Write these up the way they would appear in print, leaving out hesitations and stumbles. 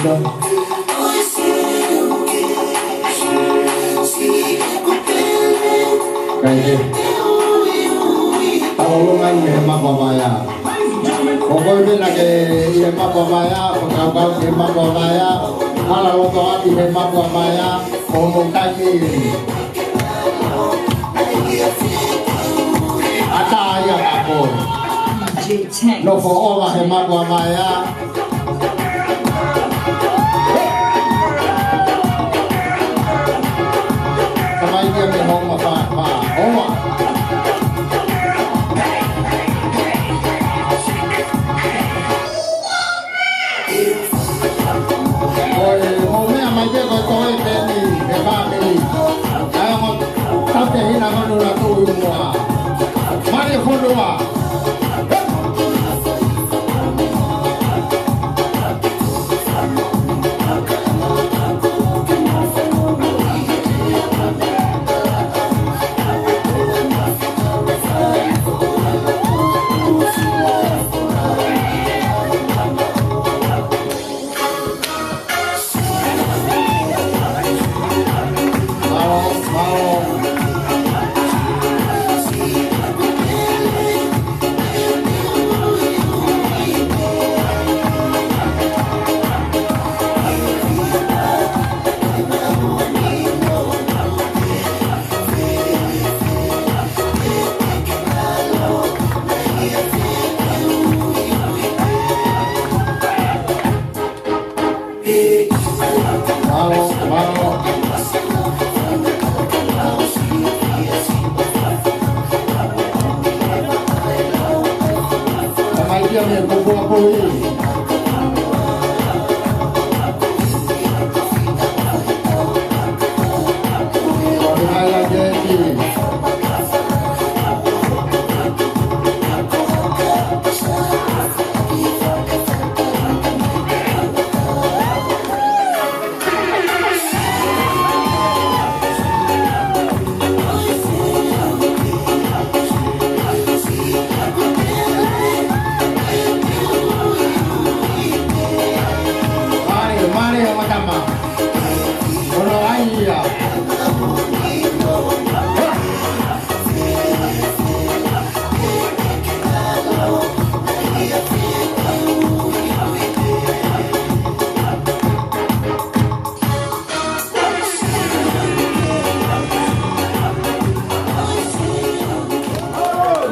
Pito. Kaya tawulungan ni Hema Pamaya. Pokoknya lagi Hema Pamaya, pengawal Hema Pamaya, kalau doa di Hema Pamaya, ngomong kaki. Ada ayah aku. Nopo Allah Hema Pamaya. Sampai dia memang apa? Allah. Hãy subscribe cho kênh Ghiền Mì Gõ để không bỏ lỡ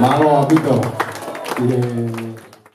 Malo Pito.